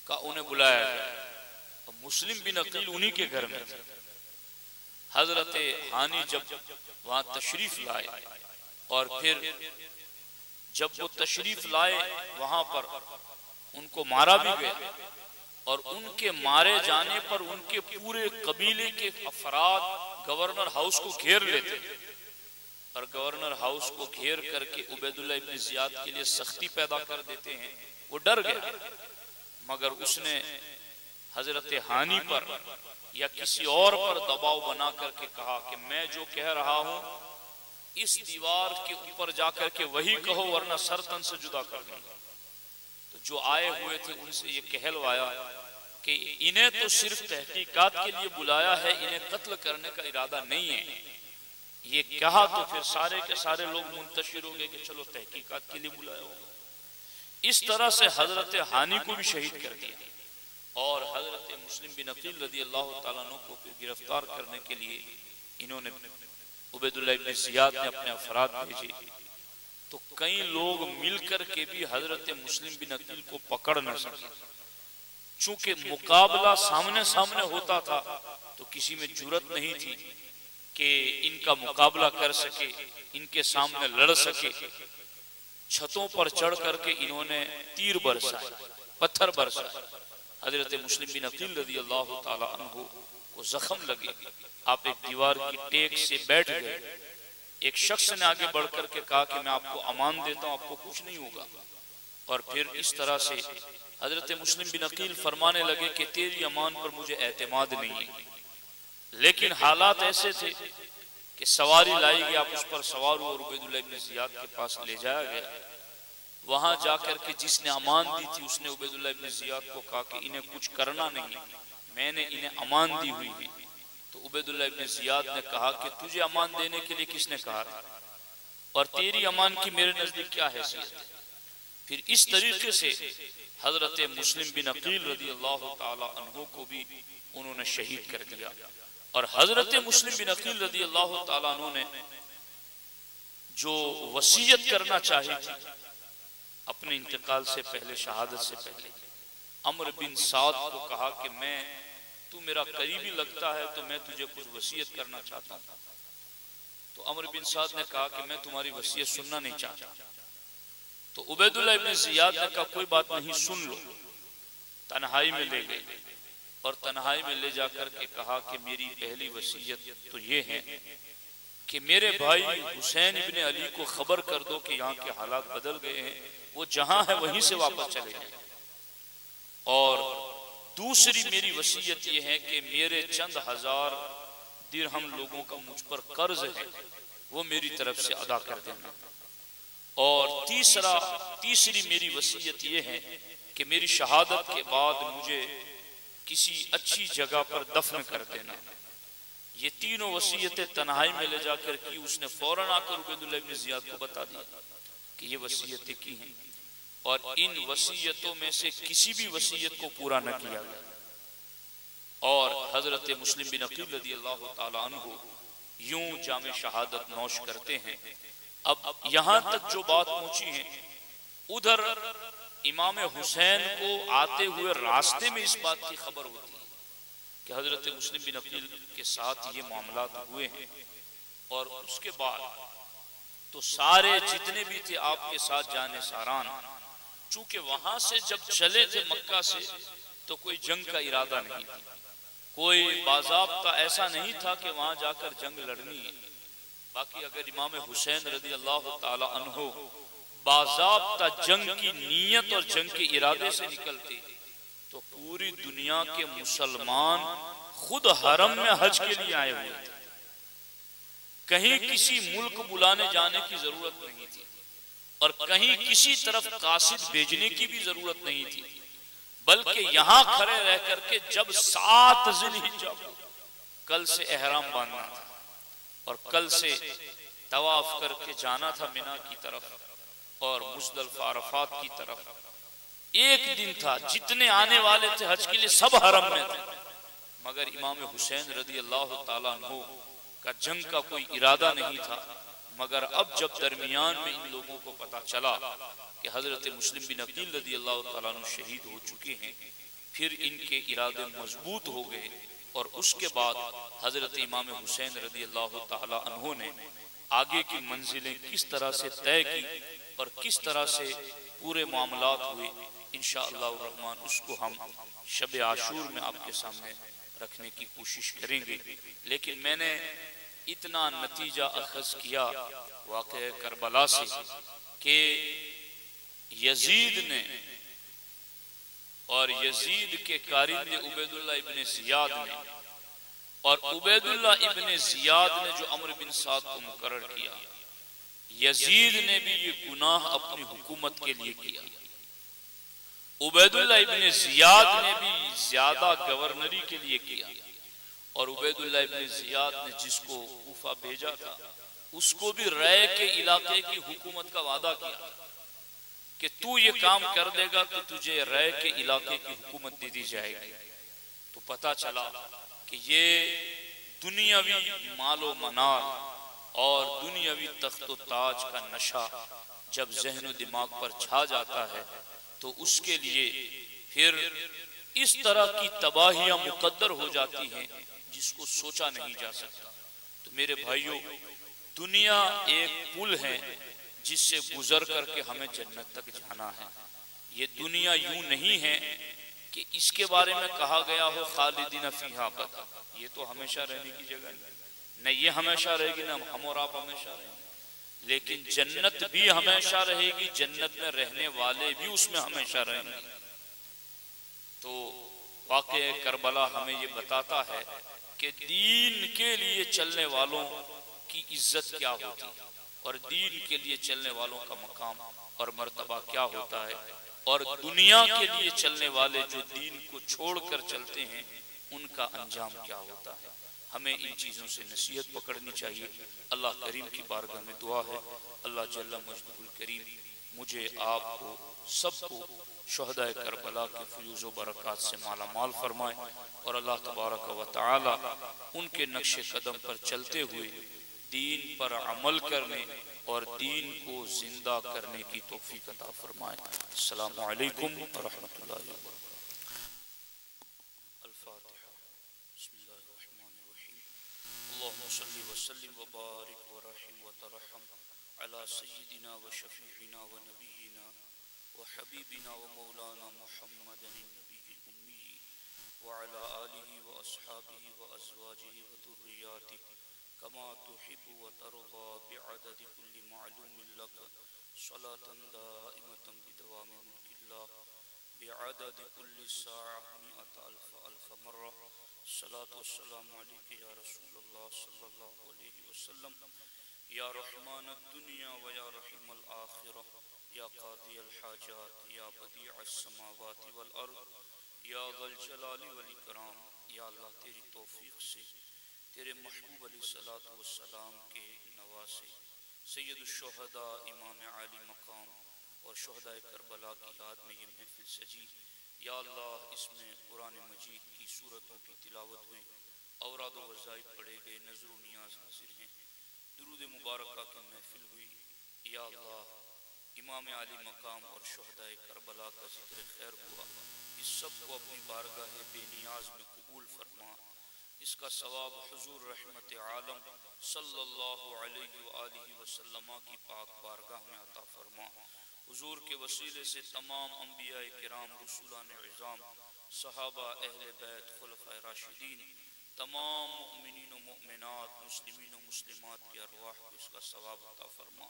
का उन्हें बुलाया गया। मुस्लिम बिन अकील उन्हीं के घर में थे। हजरत हानी जब वहां तशरीफ लाए और फिर जब वो तशरीफ लाए वहां पर उनको मारा भी गया, और उनके मारे जाने पर उनके पूरे कबीले के अफराद गवर्नर हाउस को घेर लेते, और गवर्नर हाउस को घेर करके उबैदुल्लाह इब्ने ज़ियाद के लिए सख्ती पैदा कर देते हैं। वो डर गया, मगर उसने हजरत हानी पर या किसी और पर दबाव बना करके कहा कि मैं जो कह रहा हूं इस दीवार के ऊपर जाकर के वही कहो वरना सर तन से जुदा कर दूंगा। तो जो आए हुए थे उनसे ये कहलवाया कि इन्हें तो सिर्फ तहकीकात के लिए बुलाया है, इन्हें कत्ल करने का इरादा नहीं है। ये कहा तो फिर सारे के सारे लोग मुंतशिर हो गए कि चलो तहकीकात के लिए बुलाया होगा। इस तरह से हजरत हानी को भी शहीद कर दिया, और हजरत मुस्लिम बिन अकील रज़ी अल्लाह ताला अन्हु को फिर गिरफ्तार करने के लिए इन्होंने उबैदुल्लाह इब्ने ज़ियाद ने अपने अफराद भेजे। तो कई लोग मिलकर के भी हजरत मुस्लिम बिन अकील को पकड़ न सके। चूंकि मुकाबला सामने सामने होता था तो किसी में जुर्रत नहीं थी कि इनका मुकाबला कर सके, इनके सामने लड़ सके। छतों पर चढ़ करके इन्होंने तीर बरसाए, पत्थर बरसाए। हजरत मुस्लिम बिन अकील रज़ी अल्लाह ताला अन्हु को जख्म लगे। आप एक दीवार की टेक से बैठ गए। एक शख्स ने आगे बढ़ करके कहा कि मैं आपको अमान देता हूं, आपको कुछ नहीं होगा। और फिर इस तरह से हजरत मुस्लिम बिन अकील फरमाने लगे कि तेरी अमान पर मुझे एतमाद नहीं है। लेकिन हालात ऐसे थे कि सवारी लाई गई, आप उस पर सवार हुए और उबैदुल्लाह इब्न ज़ियाद के पास ले जाया गया। वहां जाकर के जिसने अमान दी थी उसने उबैदुल्लाह इब्न ज़ियाद को कहा कि इन्हें कुछ करना नहीं, मैंने इन्हें अमान दी हुई है। तो उबैदुल्लाह इब्न ज़ियाद ने कहा कि तुझे अमान देने के लिए किसने कहा था और तेरी अमान की मेरे नजदीक क्या हैसियत है। फिर इस तरीके से हजरत मुस्लिम बिन अकील रज़ी अल्लाह ताला अन्हु को भी उन्होंने शहीद कर दिया। और हजरत मुस्लिम बिन अकील रज़ी अल्लाह ताला अन्हु ने जो वसीयत करना चाही थी अपने इंतकाल से पहले, शहादत से पहले, अम्र बिन साद को कहा कि मैं, तू मेरा करीबी लगता है तो मैं तुझे कुछ वसीयत करना चाहता हूं। तो अम्र बिन साद ने कहा कि मैं तुम्हारी वसीयत सुनना नहीं चाहता। तो उबैदुल्लाह इब्न ज़ियाद ने कहा कोई बात नहीं, सुन लो। तन्हाई में ले गए और तन्हाई में ले जाकर के कहा कि मेरी पहली वसीयत तो ये है कि मेरे भाई हुसैन इब्न अली को खबर कर दो कि यहाँ के हालात बदल गए हैं, वो जहां है वहीं से वापस चले जाएं। और दूसरी मेरी वसीयत ये है कि मेरे चंद हजार दिरहम लोगों का मुझ पर कर्ज है, वो मेरी तरफ से अदा कर देना। और तीसरी मेरी वसीयत ये है कि मेरी शहादत के बाद मुझे किसी अच्छी जगह पर दफन कर देना। ये तीनों वसीयतें तन्हाई में ले जाकर की। उसने फौरन आकर उबैदुल्लाह इब्न ज़ियाद को बता दिया कि ये वसीयतें की हैं और इन वसीयतों में से किसी भी वसीयत को पूरा न किया गया। और हजरत मुस्लिम बिन अकील रज़ी अल्लाह ताला अन्हु यूं जामे शहादत नौश करते हैं। अब यहां तक जो बात पहुंची है, उधर इमाम हुसैन को आते हुए रास्ते में इस बात की खबर होती है कि हजरत मुस्लिम बिन अकील के साथ ये मामलात हुए हैं। और उसके बाद तो सारे जितने भी थे आपके साथ जाने सारान, चूंकि वहां से जब चले थे मक्का से तो कोई जंग का इरादा नहीं था, कोई बाज़ाब्ता ऐसा नहीं था कि वहां जाकर जंग लड़नी है। बाकी अगर इमाम हुसैन रज़ी अल्लाह ताला अन्हु बाज़ाब्ता जंग की नीयत और जंग के इरादे से निकलते तो पूरी दुनिया के मुसलमान खुद हरम में हज के लिए आए हुए थे। कहीं किसी मुल्क बुलाने जाने की जरूरत नहीं थी और कहीं किसी तरफ कासिद भेजने की भी जरूरत नहीं थी, बल्कि यहां खड़े रह करके जब 7 ज़िलहिज्जा को कल से एहराम बांधना था और कल से तवाफ करके जाना था मिना की तरफ और मुज़दलिफ़ा अरफात की तरफ। एक दिन था, जितने आने वाले थे हज के लिए सब हरम में थे, मगर इमाम हुसैन रज़ी अल्लाह ताला अन्हु का जंग का कोई इरादा नहीं था। मगर अब जब दरमियान में इन लोगों को पता चला कि हजरत मुस्लिम बिन अकील रज़ी अल्लाह ताला अन्हु शहीद हो चुके हैं, फिर इनके इरादे मजबूत हो गए। और उसके बाद हजरत इमाम हुसैन रज़ी अल्लाह ताला अन्हु ने आगे की मंजिलें किस तरह से तय की और किस तरह से पूरे मामलात हुए, इंशाअल्लाह रहमान उसको हम शब आशूर में आपके सामने रखने की कोशिश करेंगे। लेकिन मैंने इतना नतीजा अखज़ किया वाक़या करबला से कि यजीद ने और यजीद के कारिंदे उबैदुल्लाह इब्न ज़ियाद ने और उबैदुल्लाह इब्न ज़ियाद ने जो अम्र बिन साद को मुकर्रर किया, यजीद ने भी ये गुनाह अपनी हुकूमत के लिए किया। उबैदुल्लाह इब्न ज़ियाद ने भी ज्यादा गवर्नरी के लिए किया और उबैदुल्लाह इब्न ज़ियाद ने जिसको कूफा भेजा था उसको भी रय के इलाके की हुकूमत का वादा किया कि तू ये काम कर देगा तो तुझे रय के इलाके की हुकूमत दे दी जाएगी। तो पता चला कि ये दुनियावी मालो मनाल और दुनियावी तख्तो ताज का नशा जब जहन दिमाग पर छा जाता है तो उसके लिए फिर इस तरह की तबाहियां मुकद्दर हो जाती हैं जिसको सोचा नहीं जा सकता। तो मेरे भाइयों, दुनिया एक पुल है जिससे गुजर करके हमें जन्नत तक जाना है। ये दुनिया यूं नहीं है कि इसके बारे में कहा गया हो खालिदीन फीहा अबदा, ये तो हमेशा रहने की जगह नहीं, ये हमेशा रहेगी ना हम और आप हमेशा रहेंगे। लेकिन जन्नत भी हमेशा रहेगी, जन्नत में रहने वाले भी उसमें हमेशा रहेंगे। तो वाक़या करबला हमें ये बताता है कि दीन के लिए चलने वालों की इज्जत क्या होती है और दीन के लिए चलने वालों का मकाम और मर्तबा क्या होता है, और दुनिया के लिए चलने वाले जो दीन को छोड़कर चलते हैं उनका अंजाम क्या होता है। हमें इन चीज़ों से नसीहत पकड़नी चाहिए। अल्लाह करीम की बारगाह में दुआ है, अल्लाह जल्ला मजदुल करीम मुझे, आपको, सबको शुहदाए करबला के फयूज़ व बरक़ात से माला माल फरमाए और अल्लाह तबारक व तआला उनके नक्शे कदम पर चलते हुए दीन पर अमल करने और दीन को जिंदा करने की तौफीक अता फरमाए। अस्सलामु अलैकुम व रहमतुल्लाहि व बरकातुहू। अल-फातिहा। बिस्मिल्लाहिर्रहमानिर्रहीम। अल्लाहुम्मा सल्लि व सल्लिम व बारिक व रहिम व तरहम अला सय्यिदिना व शफीइना व नबिय्यिना व हबीबिना व मौलाना मुहम्मदिन नबिय्यिल उम्मी व अला आलिहि व अस्हाबिहि व अज़वाजिहि व ज़ुर्रिय्यातिहि कमा तुहिब्बु व तर्ज़ा बिअददि कुल्लि मालूमिन लक सलातन दाइमतन बिदवामि मुल्किल्लाह बिअददि कुल्लि साअह मिअत अल्फ मर्रा। सलातु वस्सलामु अलैका या रसूलल्लाह सल्लल्लाहु अलैहि वसल्लम या रहमानद दुनिया व या रहीमल आखिरह या कादियल हाजात या बदीअस समावाति वल अर्द या ज़ल जलाली वल इकराम। या अल्लाह तेरी तौफीक से तेरे महबूब अलैहिस्सलातु वस्सलाम के नवासे सैयदुश शुहदा इमाम आली मकाम और शुहदाए करबला की याद में ये महफिल सजी। या अल्लाह, इसमें कुरान मजीद की सूरतों की तिलावत हुई, औराद व वज़ाइफ पढ़े गए, नज़र व नियाज हाजिर हैं, दुरूद मुबारका की महफिल हुई। या अल्लाह, इमाम आली मकाम और शुहदाए करबला का जिक्र खैर हुआ, इस सब को अपनी बारगाह बेनियाज में कबूल फरमा। इसका सवाब हुजूर रहमत आलम सल्लल्लाहु अलैहि व आलिहि वसल्लम की पाक बारगाह में अता फरमा। हुजूर के वसीले से तमाम अंबिया किराम, रसूलान इज़ाम, सहाबा, अहले बैत, खुलफाए राशिदीन, तमाम मुमिनीन व मुमिनात, मुस्लिमीन व मुस्लिमात की अरवाह को इसका सवाब अता फरमा।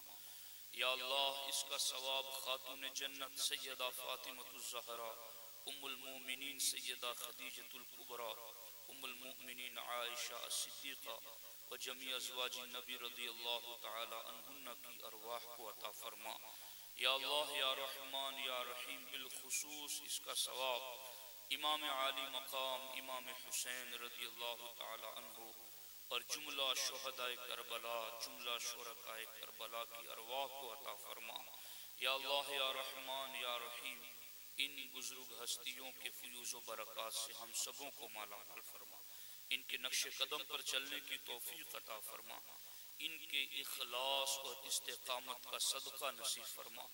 या अल्लाह, इसका सवाब खातून जन्नत सैयदा फातिमतुज़ ज़हरा, उम्मुल मोमिनीन सैयदा खदीजतुल कुबरा, उम्मुल मोमिनीन आयशा अस्सिद्दीक़ा व जमी अज़वाजिन नबी रज़ियल्लाहु तआला अन्हुन्ना की अरवाह को अता फरमा। या अल्लाह, या रहमान, या रहीम, बिलखुसूस इसका सवाब इमाम आली मकाम इमाम हुसैन रज़ियल्लाहु तआला अन्हु और जुमला शुहदाए करबला, जुमला शुरकाए करबला की अरवाह को अता फरमा। या अल्लाह, या रहमान, या रहीम, इन बुजुर्ग हस्तियों के फयूज़ व बरक़ात से हम सबों को माला माल फरमा। इनके नक्शे कदम पर चलने की तौफीक अता फरमा। इनके इखलास और इस्तिकामत का सदका नसीब फरमा।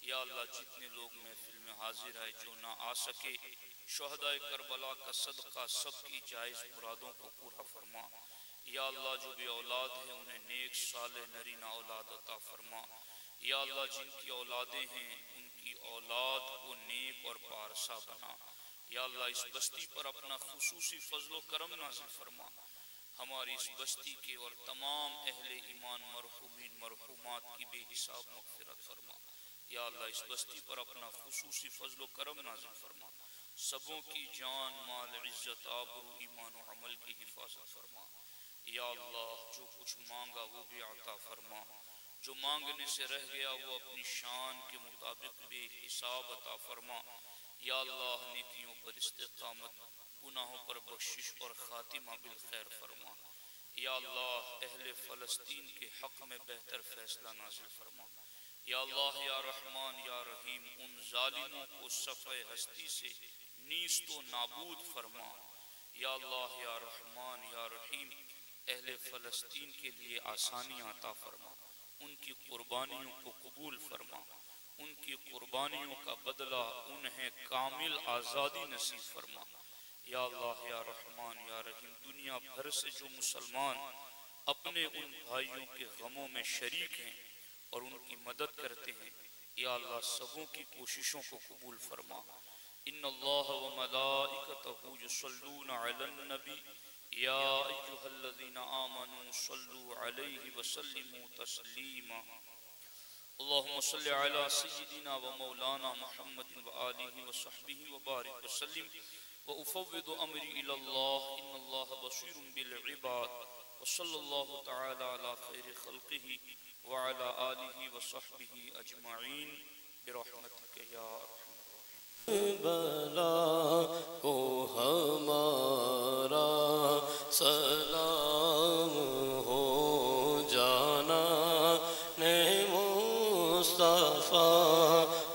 या अल्लाह, जितने लोग महफिल में हाजिर आए, जो ना आ सके, शुहदाए करबला का सदका सबकी जायज़ मुरादों को पूरा फरमा। या अल्लाह, जो भी औलाद है उन्हें नेक साले नरीना औलाद अता फरमा। या अल्लाह, जिनकी औलादें हैं उनकी औलाद को नेक और पारसा बना। या अल्लाह, इस बस्ती पर अपना खुसूसी फजलो करम नाज़िल फरमा। हमारी इस बस्ती के और तमाम अहले ईमान मरहूमीन मरहूमात की बेहिसाब मग़फ़िरत फरमा। या अल्लाह, इस बस्ती पर अपना खुसूसी फजलो करम नाज़िल फरमा। सबों की जान, माल, इज्जत, आबरू, ईमान और अमल की हिफाजत फरमा। या अल्लाह, जो कुछ मांगा वो भी अता फरमा, जो मांगने से रह गया वो अपनी शान के मुताबिक बेहिसाब अता फरमा। या अल्लाह, नेकियों पर इस्तिकामत, गुनाहों पर बख्शिश और खातिमा बिल खैर फरमा। या अल्लाह, अहले फ़लस्तीन के हक़ में बेहतर फैसला नाज़िल फरमा। या अल्लाह, या रहमान, या रहीम, उन जालिमों को सफ़े हस्ती से नीस्तो नाबूद फरमा। या अल्लाह, या रहमान, या रहीम, अहले फ़लस्तीन के लिए आसानियाँ अता फरमा, उनकी कुर्बानियों को कबूल फरमा, उनकी कुर्बानियों का बदला उन्हें कामिल आज़ादी नसीब फरमा। या अल्लाह या रहमान या रहीम, दुनिया भर से जो मुसलमान अपने उन भाइयों के गमों में शरीक हैं और उनकी मदद करते हैं, या अल्लाह सबों की कोशिशों को कबूल फरमा। इन्नल्लाह व मलाइकतहु युसल्लूना अलन नबी या अय्युहल्लज़ीना आमनू सल्लू अलैहि व सल्लिमू तस्लीमा। अल्लाहुम्मा सल्लि अला सय्यिदिना व मौलाना मुहम्मदिन व आलिहि व सहबिहि व बारिक व सल्लिम व उफव्विदु अमरी इलल्लाह इन्नल्लाह बसीरुम बिल इबाद व सल्लल्लाहु तआला अला खैरि खल्क़िहि व अला आलिहि व सहबिहि अजमईन बिरहमतिक या बला को हमारा सलाम हो जाना ने मुस्तफा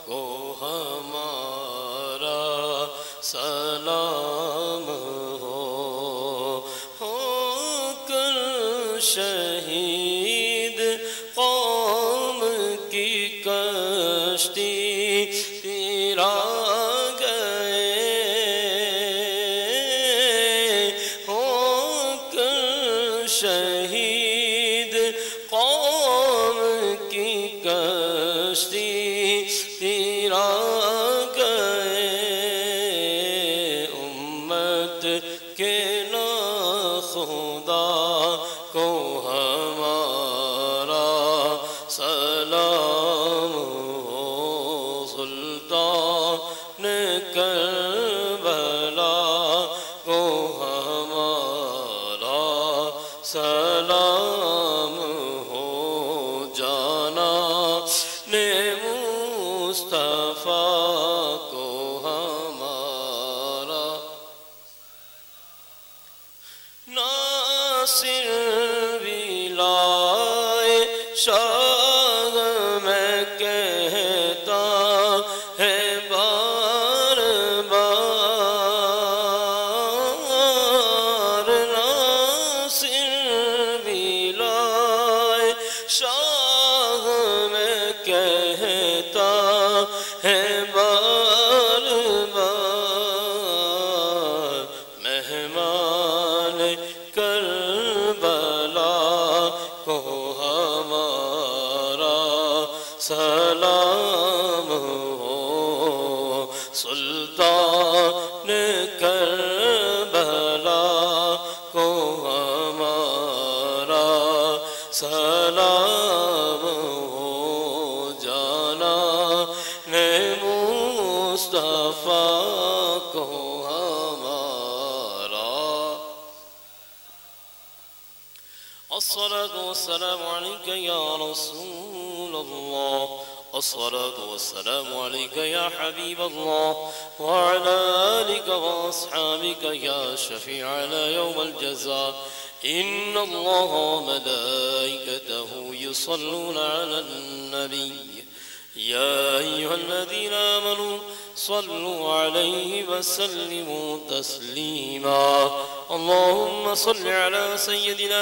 को हमारा सलाम हो कर शहीद कौम की कश्ती तेरा शहीद कौम की कश्ती तेरा गए, उम्मत के ना खुदा को हमारा सलाम हो। सुल्तान करबला को हमारा सलाम हो जाना ने मुस्तफा को हमारा। नासिर विलाए शाह मैं कहता है बार बार, नासिर विलाए शाह मैं कहता है बार बार, मेहमान करबला को हमारा सलाम हो। सुल्तान करबला को हमारा सलाम हो जाना ने मुस्तफा को हमारा। अस्सलातु वस्सलामु अलैका या रसूल अल्लाह, अस्सलातु वस्सलामु अलैका या हबीब अल्लाह व अला आलिका व अस्हाबिका या शफीअना यौमल जज़ा। इन्नल्लाह व मलाइकतहु युसल्लूना अलन नबी या अय्युहल्लज़ीना आमनू सल्लू अलैहि व सल्लिमू तस्लीमा। अल्लाहुम्मा सल्लि अला सय्यिदिना